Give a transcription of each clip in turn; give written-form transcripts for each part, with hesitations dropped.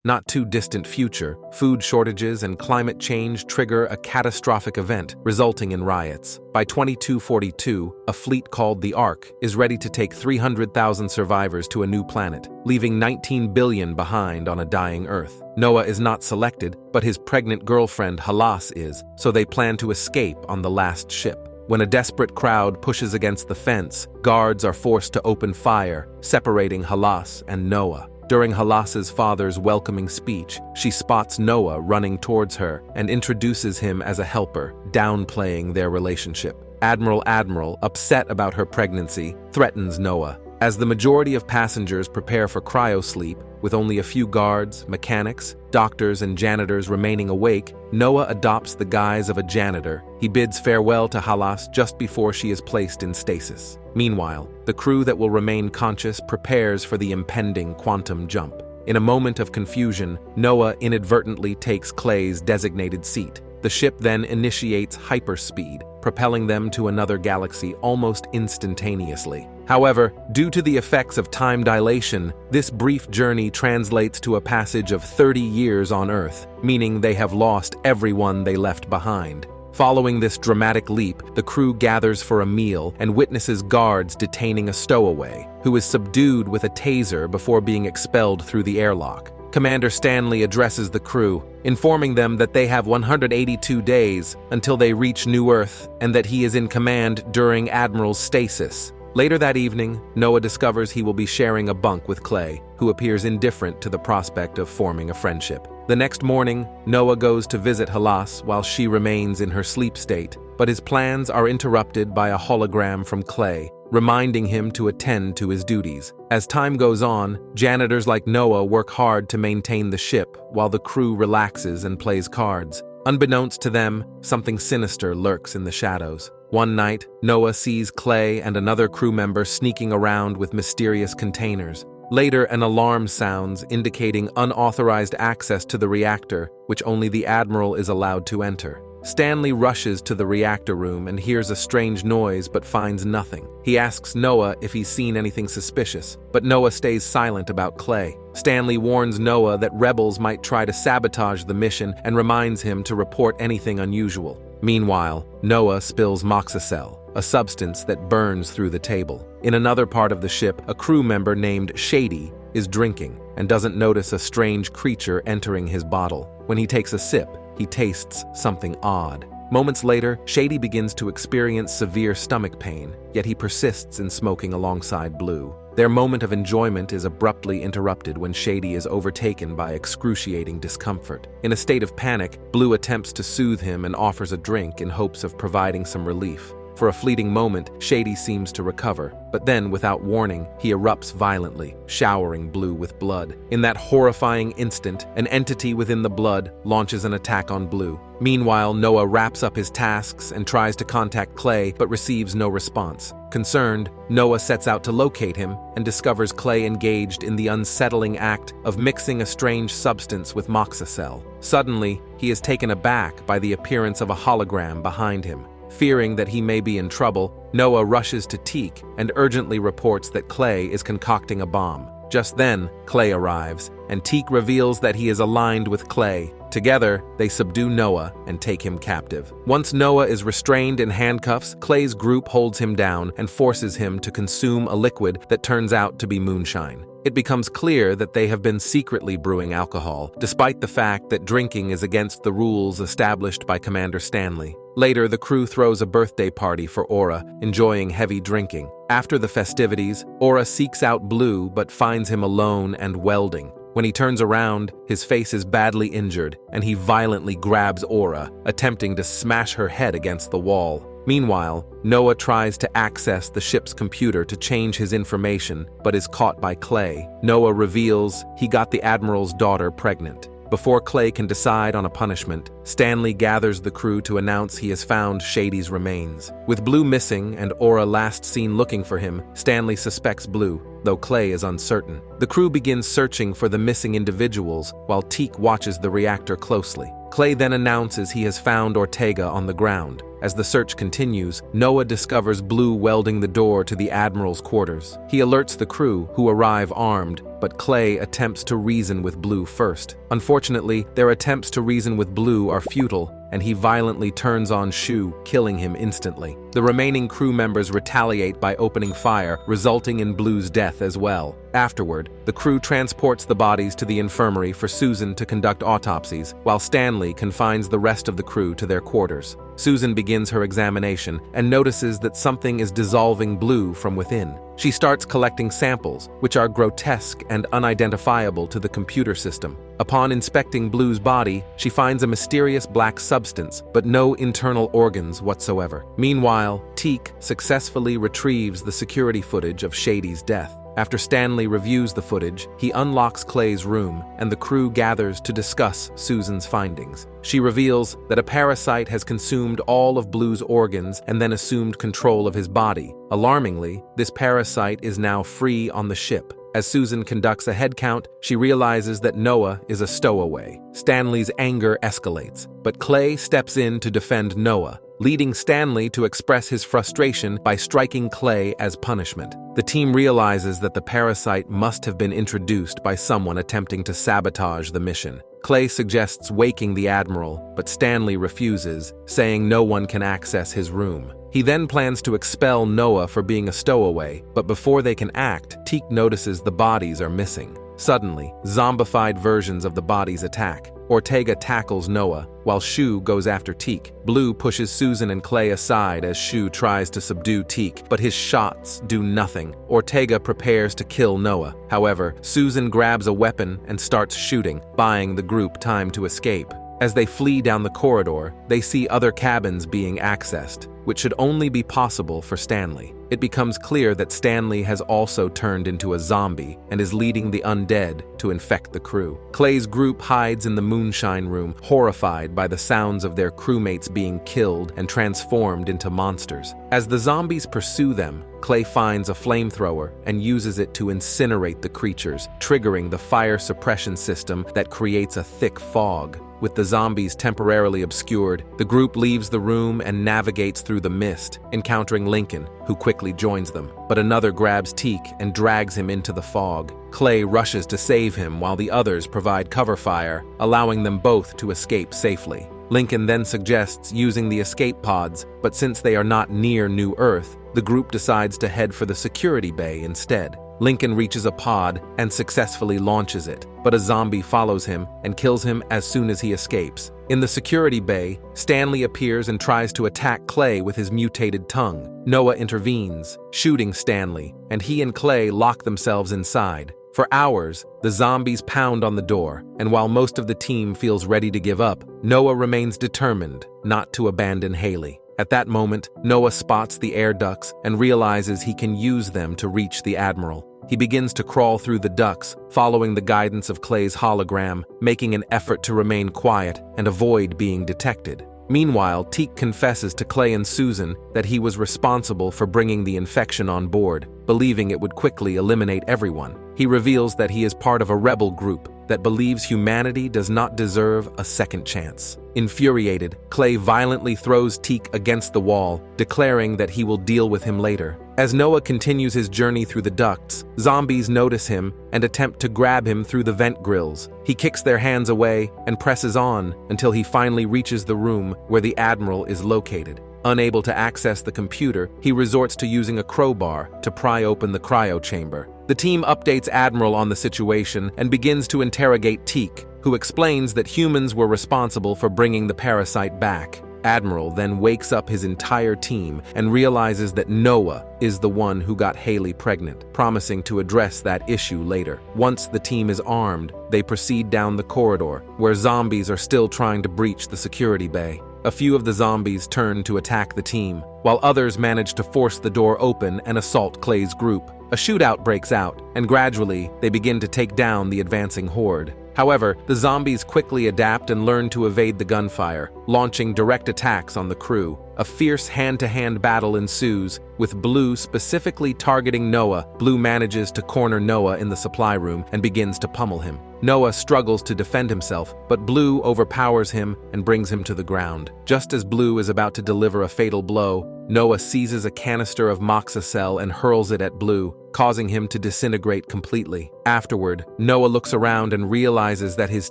not too distant future, food shortages and climate change trigger a catastrophic event, resulting in riots. By 2242, a fleet called the Ark is ready to take 300,000 survivors to a new planet, leaving 19 billion behind on a dying Earth. Noah is not selected, but his pregnant girlfriend Halas is, so they plan to escape on the last ship. When a desperate crowd pushes against the fence, guards are forced to open fire, separating Halas and Noah. During Halas's father's welcoming speech, she spots Noah running towards her and introduces him as a helper, downplaying their relationship. Admiral, upset about her pregnancy, threatens Noah. As the majority of passengers prepare for cryosleep, with only a few guards, mechanics, doctors, and janitors remaining awake, Noah adopts the guise of a janitor. He bids farewell to Halas just before she is placed in stasis. Meanwhile, the crew that will remain conscious prepares for the impending quantum jump. In a moment of confusion, Noah inadvertently takes Clay's designated seat. The ship then initiates hyperspeed, propelling them to another galaxy almost instantaneously. However, due to the effects of time dilation, this brief journey translates to a passage of 30 years on Earth, meaning they have lost everyone they left behind. Following this dramatic leap, the crew gathers for a meal and witnesses guards detaining a stowaway, who is subdued with a taser before being expelled through the airlock. Commander Stanley addresses the crew, informing them that they have 182 days until they reach New Earth and that he is in command during Admiral's stasis. Later that evening, Noah discovers he will be sharing a bunk with Clay, who appears indifferent to the prospect of forming a friendship. The next morning, Noah goes to visit Halas while she remains in her sleep state, but his plans are interrupted by a hologram from Clay, reminding him to attend to his duties. As time goes on, janitors like Noah work hard to maintain the ship while the crew relaxes and plays cards. Unbeknownst to them, something sinister lurks in the shadows. One night, Noah sees Clay and another crew member sneaking around with mysterious containers. Later, an alarm sounds indicating unauthorized access to the reactor, which only the Admiral is allowed to enter. Stanley rushes to the reactor room and hears a strange noise but finds nothing. He asks Noah if he's seen anything suspicious, but Noah stays silent about Clay. Stanley warns Noah that rebels might try to sabotage the mission and reminds him to report anything unusual. Meanwhile, Noah spills moxicell, a substance that burns through the table. In another part of the ship, a crew member named Shady is drinking and doesn't notice a strange creature entering his bottle. When he takes a sip, he tastes something odd. Moments later, Shady begins to experience severe stomach pain, yet he persists in smoking alongside Blue. Their moment of enjoyment is abruptly interrupted when Shady is overtaken by excruciating discomfort. In a state of panic, Blue attempts to soothe him and offers a drink in hopes of providing some relief. For a fleeting moment, Shady seems to recover, but then, without warning, he erupts violently, showering Blue with blood. In that horrifying instant, an entity within the blood launches an attack on Blue. Meanwhile, Noah wraps up his tasks and tries to contact Clay, but receives no response. Concerned, Noah sets out to locate him and discovers Clay engaged in the unsettling act of mixing a strange substance with moxicell. Suddenly, he is taken aback by the appearance of a hologram behind him. Fearing that he may be in trouble, Noah rushes to Teak and urgently reports that Clay is concocting a bomb. Just then, Clay arrives, and Teak reveals that he is aligned with Clay. Together, they subdue Noah and take him captive. Once Noah is restrained in handcuffs, Clay's group holds him down and forces him to consume a liquid that turns out to be moonshine. It becomes clear that they have been secretly brewing alcohol, despite the fact that drinking is against the rules established by Commander Stanley. Later, the crew throws a birthday party for Aura, enjoying heavy drinking. After the festivities, Aura seeks out Blue but finds him alone and welding. When he turns around, his face is badly injured, and he violently grabs Aura, attempting to smash her head against the wall. Meanwhile, Noah tries to access the ship's computer to change his information, but is caught by Clay. Noah reveals he got the Admiral's daughter pregnant. Before Clay can decide on a punishment, Stanley gathers the crew to announce he has found Shady's remains. With Blue missing and Aura last seen looking for him, Stanley suspects Blue, though Clay is uncertain. The crew begins searching for the missing individuals, while Teak watches the reactor closely. Clay then announces he has found Ortega on the ground. As the search continues, Noah discovers Blue welding the door to the Admiral's quarters. He alerts the crew, who arrive armed, but Clay attempts to reason with Blue first. Unfortunately, their attempts to reason with Blue are futile, and he violently turns on Shu, killing him instantly. The remaining crew members retaliate by opening fire, resulting in Blue's death as well. Afterward, the crew transports the bodies to the infirmary for Susan to conduct autopsies, while Stanley confines the rest of the crew to their quarters. Susan begins her examination and notices that something is dissolving Blue from within. She starts collecting samples, which are grotesque and unidentifiable to the computer system. Upon inspecting Blue's body, she finds a mysterious black substance, but no internal organs whatsoever. Meanwhile, Teak successfully retrieves the security footage of Shady's death. After Stanley reviews the footage, he unlocks Clay's room, and the crew gathers to discuss Susan's findings. She reveals that a parasite has consumed all of Blue's organs and then assumed control of his body. Alarmingly, this parasite is now free on the ship. As Susan conducts a head count, she realizes that Noah is a stowaway. Stanley's anger escalates, but Clay steps in to defend Noah, leading Stanley to express his frustration by striking Clay as punishment. The team realizes that the parasite must have been introduced by someone attempting to sabotage the mission. Clay suggests waking the Admiral, but Stanley refuses, saying no one can access his room. He then plans to expel Noah for being a stowaway, but before they can act, Teak notices the bodies are missing. Suddenly, zombified versions of the bodies attack. Ortega tackles Noah, while Shu goes after Teak. Blue pushes Susan and Clay aside as Shu tries to subdue Teak, but his shots do nothing. Ortega prepares to kill Noah. However, Susan grabs a weapon and starts shooting, buying the group time to escape. As they flee down the corridor, they see other cabins being accessed, which should only be possible for Stanley. It becomes clear that Stanley has also turned into a zombie and is leading the undead to infect the crew. Clay's group hides in the moonshine room, horrified by the sounds of their crewmates being killed and transformed into monsters. As the zombies pursue them, Clay finds a flamethrower and uses it to incinerate the creatures, triggering the fire suppression system that creates a thick fog. With the zombies temporarily obscured, the group leaves the room and navigates through the mist, encountering Lincoln, who quickly joins them. But another grabs Teak and drags him into the fog. Clay rushes to save him while the others provide cover fire, allowing them both to escape safely. Lincoln then suggests using the escape pods, but since they are not near New Earth, the group decides to head for the security bay instead. Lincoln reaches a pod and successfully launches it, but a zombie follows him and kills him as soon as he escapes. In the security bay, Stanley appears and tries to attack Clay with his mutated tongue. Noah intervenes, shooting Stanley, and he and Clay lock themselves inside. For hours, the zombies pound on the door, and while most of the team feels ready to give up, Noah remains determined not to abandon Haley. At that moment, Noah spots the air ducts and realizes he can use them to reach the Admiral. He begins to crawl through the ducts, following the guidance of Clay's hologram, making an effort to remain quiet and avoid being detected. Meanwhile, Teak confesses to Clay and Susan that he was responsible for bringing the infection on board, believing it would quickly eliminate everyone. He reveals that he is part of a rebel group that believes humanity does not deserve a second chance. Infuriated, Clay violently throws Teak against the wall, declaring that he will deal with him later. As Noah continues his journey through the ducts, zombies notice him and attempt to grab him through the vent grills. He kicks their hands away and presses on until he finally reaches the room where the Admiral is located. Unable to access the computer, he resorts to using a crowbar to pry open the cryo chamber. The team updates Admiral on the situation and begins to interrogate Teak, who explains that humans were responsible for bringing the parasite back. Admiral then wakes up his entire team and realizes that Noah is the one who got Haley pregnant, promising to address that issue later. Once the team is armed, they proceed down the corridor, where zombies are still trying to breach the security bay. A few of the zombies turn to attack the team, while others manage to force the door open and assault Clay's group. A shootout breaks out, and gradually, they begin to take down the advancing horde. However, the zombies quickly adapt and learn to evade the gunfire, launching direct attacks on the crew. A fierce hand-to-hand battle ensues, with Blue specifically targeting Noah. Blue manages to corner Noah in the supply room and begins to pummel him. Noah struggles to defend himself, but Blue overpowers him and brings him to the ground. Just as Blue is about to deliver a fatal blow, Noah seizes a canister of moxicell and hurls it at Blue, causing him to disintegrate completely. Afterward, Noah looks around and realizes that his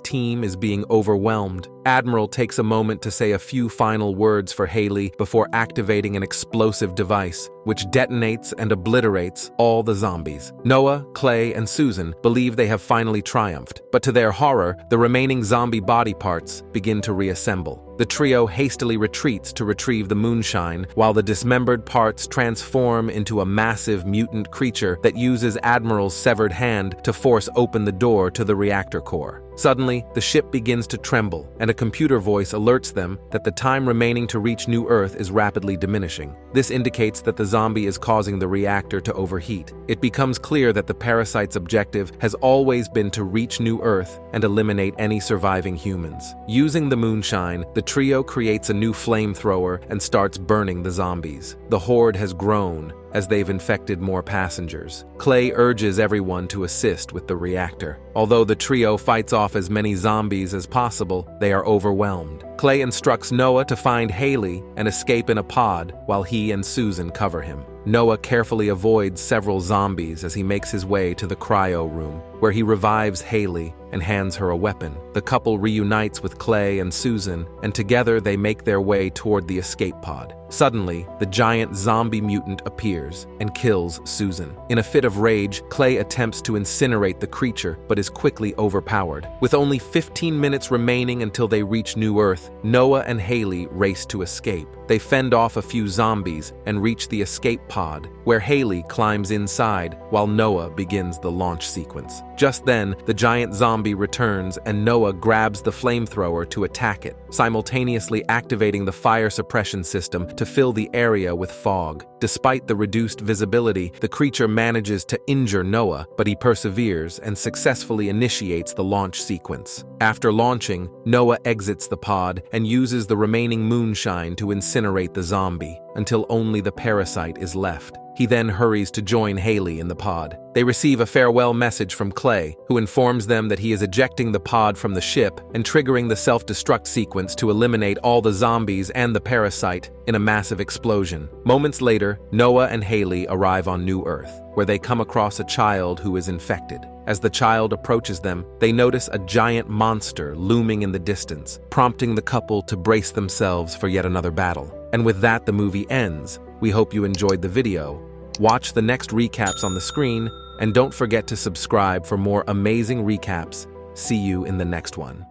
team is being overwhelmed. Admiral takes a moment to say a few final words for Haley before activating an explosive device, which detonates and obliterates all the zombies. Noah, Clay, and Susan believe they have finally triumphed, but to their horror, the remaining zombie body parts begin to reassemble. The trio hastily retreats to retrieve the moonshine, while the dismembered parts transform into a massive mutant creature that uses Admiral's severed hand to force open the door to the reactor core. Suddenly, the ship begins to tremble, and a computer voice alerts them that the time remaining to reach New Earth is rapidly diminishing. This indicates that the zombie is causing the reactor to overheat. It becomes clear that the parasite's objective has always been to reach New Earth and eliminate any surviving humans. Using the moonshine, the trio creates a new flamethrower and starts burning the zombies. The horde has grown as they've infected more passengers. Clay urges everyone to assist with the reactor. Although the trio fights off as many zombies as possible, they are overwhelmed. Clay instructs Noah to find Haley and escape in a pod while he and Susan cover him. Noah carefully avoids several zombies as he makes his way to the cryo room, where he revives Haley and hands her a weapon. The couple reunites with Clay and Susan, and together they make their way toward the escape pod. Suddenly, the giant zombie mutant appears and kills Susan. In a fit of rage, Clay attempts to incinerate the creature, but is quickly overpowered. With only 15 minutes remaining until they reach New Earth, Noah and Haley race to escape. They fend off a few zombies and reach the escape pod, where Haley climbs inside while Noah begins the launch sequence. Just then, the giant zombie returns and Noah grabs the flamethrower to attack it, simultaneously activating the fire suppression system to fill the area with fog. Despite the reduced visibility, the creature manages to injure Noah, but he perseveres and successfully initiates the launch sequence. After launching, Noah exits the pod and uses the remaining moonshine to incinerate the zombie, until only the parasite is left. He then hurries to join Haley in the pod. They receive a farewell message from Clay, who informs them that he is ejecting the pod from the ship and triggering the self-destruct sequence to eliminate all the zombies and the parasite in a massive explosion. Moments later, Noah and Haley arrive on New Earth, where they come across a child who is infected. As the child approaches them, they notice a giant monster looming in the distance, prompting the couple to brace themselves for yet another battle. And with that, the movie ends. We hope you enjoyed the video. Watch the next recaps on the screen, and don't forget to subscribe for more amazing recaps. See you in the next one.